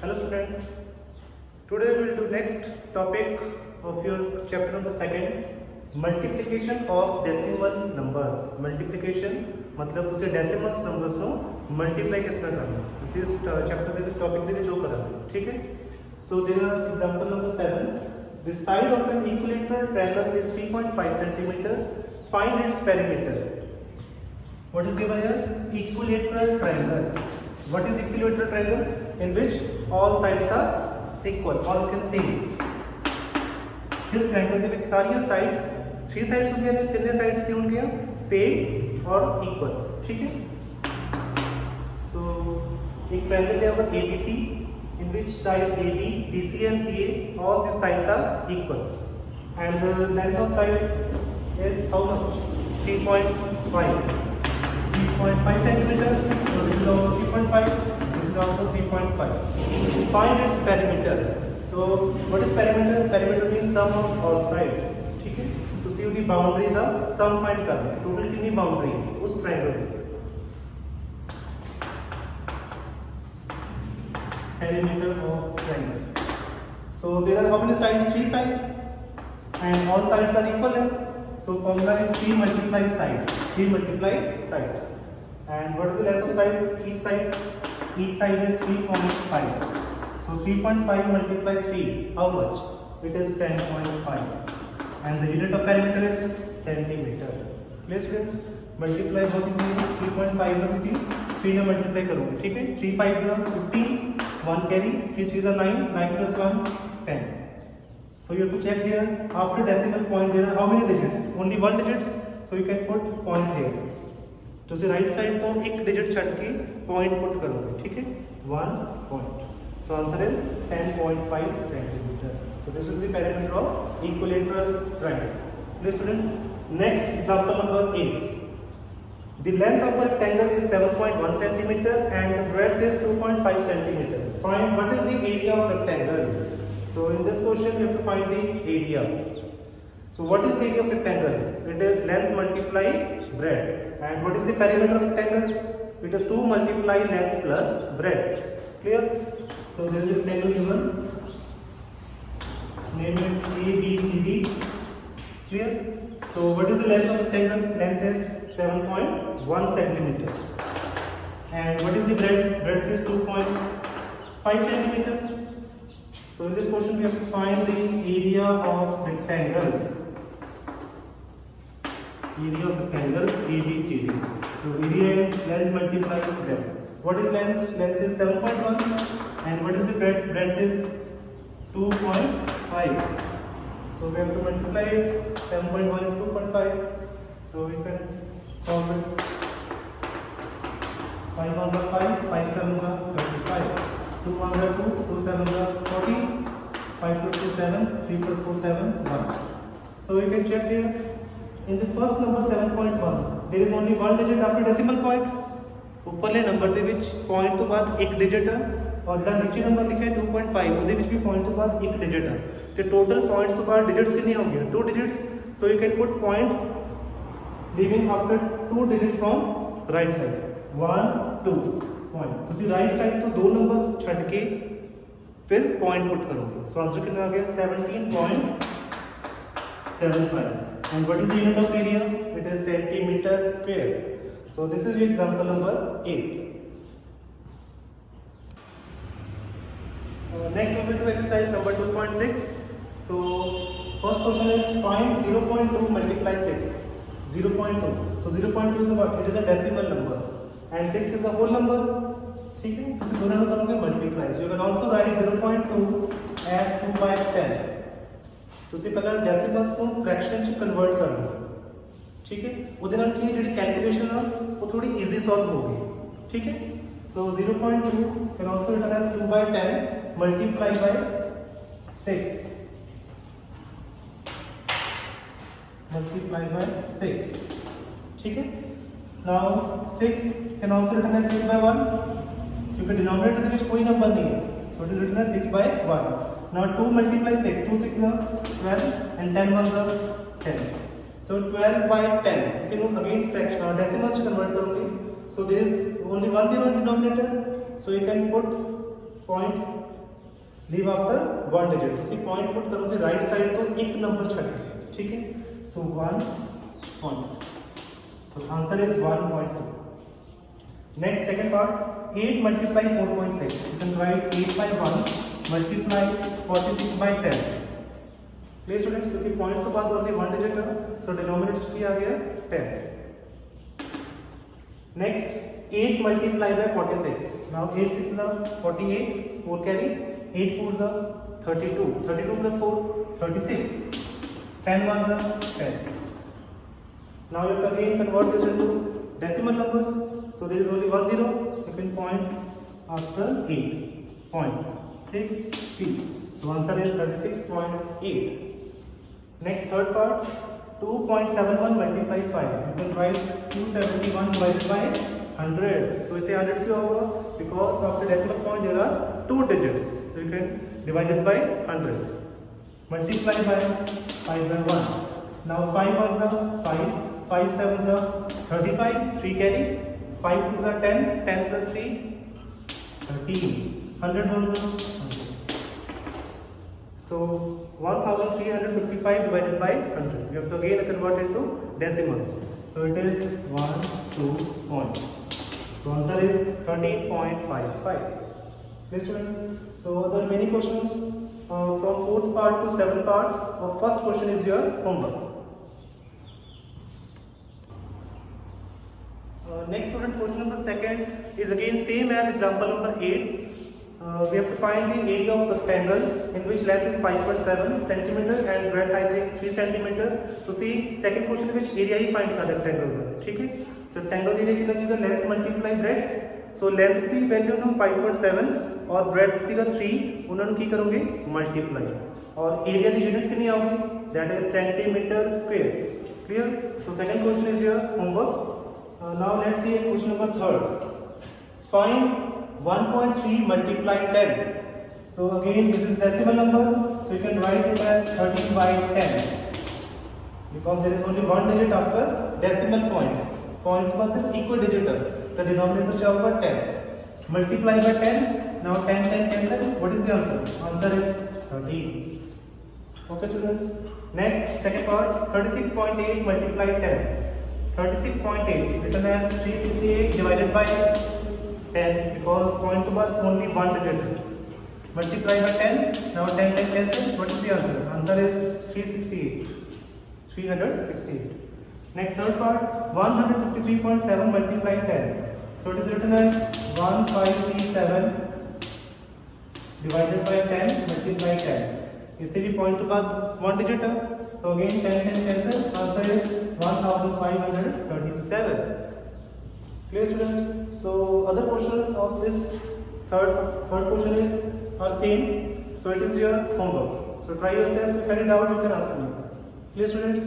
Hello students, today we will do next topic of your chapter number 2, multiplication of decimal numbers. Multiplication मतलब ਤੁਸੀਂ decimals numbers ਨੂੰ multiply किस तरह करना इसी chapter ਦੇ ਵਿੱਚ topic ਦੇ ਵਿੱਚ ਉਹ ਕਰਾਂਗੇ, ठीक है। So there are example number 7. The side of an equilateral triangle is 3.5 centimeter. Find its perimeter. What is given here? Equilateral triangle. What is equilateral triangle? In which all sides are equal, or you can see जिस triangle के विच सारी sides 3 sides होंगे ने तीन sides की होंगे same और equal, ठीक है। सो एक ट्रायंगल है अब ABC in which side AB, BC and CA all these sides are equal and the length of side is how much? 3.5 centimeter. So this is also 3.5. This is also 3.5. Find its perimeter. So what is perimeter? Perimeter means sum of all sides. ठीक है, तो सी दी boundary का sum find करना है, total कितनी boundary है उस triangle की। Perimeter of triangle. So there are how many sides? 3 sides, and all sides are equal length. So formula is 3 multiply side. 3 multiply side. And what is the length of side? Each side. Each side is 3.5. So 3.5 multiply 3. How much? It is 10.5. And the unit of perimeter is centimeter. Clear students? Multiply बहुत easy. 3.5 में किसी 3 में multiply करोगे, ठीक है? 3 5 is 15. 1 carry. 3 3 is 9. 9 plus 1 10. So you have to check here. After decimal point there are how many digits? Only 1 digits. So you can put point here. तो से right side तो एक डिजिट छट के पॉइंट पुट करोगे, ठीक है, 1 point. So answer is 10.5 centimetre. So this is the perimeter of equilateral triangle. Please students, next example number 8। The length of a rectangle is 7.1 centimeter and the breadth is 2.5 centimeter. Find what is the area of rectangle. So in this question you have to find the area. So what is the area of rectangle? It is length multiply breadth. And what is the perimeter of rectangle? It is 2 multiply length plus breadth. Clear? So there is a rectangle given. Name it ABCD. Clear? So what is the length of rectangle? Length is 7.1 centimeter. And what is the breadth? Breadth is 2.5 centimeter. So in this question we have to find the area of rectangle. Area of rectangle ABCD. So area is length multiply breadth. What is length? Length is 7.1 and what is the breadth? Breadth is 2.5. So we have to multiply it. 7.1 is 2.5. So we can solve it. 5 1s are 5, 5 7s are 35. 2 1s are 2, 2 7s are 40. 5 plus 2 7, 3 plus 4 7 1. So we can check here. In the first number 7.1 there is only one digit after decimal point. ऊपरले number ਦੇ ਵਿੱਚ point ਤੋਂ ਬਾਅਦ ਇੱਕ digit ਹੈ ਔਰ ਜਿਹੜਾ ਨੀਚੇ ਨੰਬਰ ਲਿਖਿਆ ਹੈ 2.5 ਉਹਦੇ ਵਿੱਚ ਵੀ point ਤੋਂ ਬਾਅਦ ਇੱਕ ਡਿਜਿਟ ਹੈ ਤੇ ਟੋਟਲ points ਤੋਂ ਬਾਅਦ digits ਕਿੰਨੇ ਹੋ ਗਏ 2 digits. So you can put point leaving after 2 digits from right side 1 2 point. ਤੁਸੀਂ right side ਤੋਂ ਦੋ ਨੰਬਰ ਛੱਡ ਕੇ फिर point put करोगे. So आंसर कितना आ गया 17.75. And what is the unit of area? It is centimeter square. So this is example number 8. Next we will do exercise number 2.6. So first question is find 0.2 multiply 6. 0.2. So 0.2 is what? It is a decimal number and 6 is a whole number. ठीक है, तो दोनों को करोगे multiply. So you can also write 0.2 as 2 by 10. ਤੁਸੀਂ ਪਹਿਲਾਂ ਡੈਸੀਮਲਸ ਨੂੰ fraction ਚ ਕਨਵਰਟ ਕਰਨਾ, ਠੀਕ ਹੈ, ਉਹਦੇ ਨਾਲ ਕੀ ਜਿਹੜੀ ਕੈਲਕੂਲੇਸ਼ਨ ਆ ਉਹ ਥੋੜੀ ਈਜ਼ੀ ਸੋਲਵ ਹੋਗੀ, ਠੀਕ ਹੈ। ਸੋ 0.2 can also written as 2 by 10 multiplied by 6 multiplied by 6, ठीक है। now 6 can also written as 6 by 1 क्योंकि डिनोमिनेटर ਦੇ ਵਿੱਚ ਕੋਈ ਨੰਬਰ ਨਹੀਂ ਹੈ, so it is written as 6 by 1. Now 2 multiply 6, 2 6 are 12 and 10 1s are 10. So 12 by 10. इसी को again fraction decimals से convert करोगे. So there is only one zero in denominator. So you can put point leave after 1 digit ਤੁਸੀਂ point put करोगे right side तो एक number छड़ के, ठीक है। सो 1 point, so answer is 1.2. Next second part 8 multiply 4.6. You can write 8 by 1 multiply 46 by 10. Please students, क्योंकि points के बाद ओनली 1 डिजिट है, सो डिनोमिनेटर की आ गया 10. Next 8 multiply by 46. Now 8 6 is 48, 4 carry, 8 4 is 32, 32 plus 4 36, 10 1 is 10. Now you have to again convert this into decimal numbers. So there is only one zero, second point after 8.63. So answer is 36.8. Next third part 2.71 multiply 5. You can write 271 divided by 100. So इसे 100 क्यों होगा? Because after decimal point there are 2 digits. So you can divide it by 100. Multiply by 5 by 1. Now 5 ones are 5, 5 sevens are 35, 3 carry, 5 twos are 10, 10 plus 3, 13, 100 ones are 100. So 1355 divided by 100. You have to again convert into decimals. So it is 1, 2 point. So answer is 13.55. Please student. So there are many questions from 4th part to 7th part. First question is your homework. Next student, question number 2nd is again same as example number 8. We have to find the area of rectangle in which length is 5.7 centimeter and breadth I think 3 centimeter. So see second question which area he find करना rectangle का, ठीक है। So rectangle area की नसीब length multiply breadth. So length की value हम 5.7 और breadth सीगा 3 उन्होंने की करोगे multiply और area की unit कितनी आओगी that is centimeter square. Clear? So second question is your homework. Now let's see question number 3rd. Find 1.3 multiply 10. So again this is decimal number, so you can write it as 13 by 10 because there is only one digit after decimal point. Point का सिर्फ equal digit है, तो denominator क्या होगा 10. Multiply by 10. Now 10 10 cancel. What is the answer? Answer is 13. Okay students. Next second part 36.8 multiply 10. 36.8 written as 368 divided by 10 because point to बाद only one digit. Multiply by 10. Now 10 10 cancel. What is the answer? Answer is 368. 368. Next third part 153.7 multiply 10. So it is written as 1537 divided by 10 multiply 10. इसे भी point के बाद one digit है. So again 10 10 cancel. Answer is 1537. Clear students? So other questions of this third question are same. So it is your homework. So try yourself. If any doubt you can ask me. Clear students?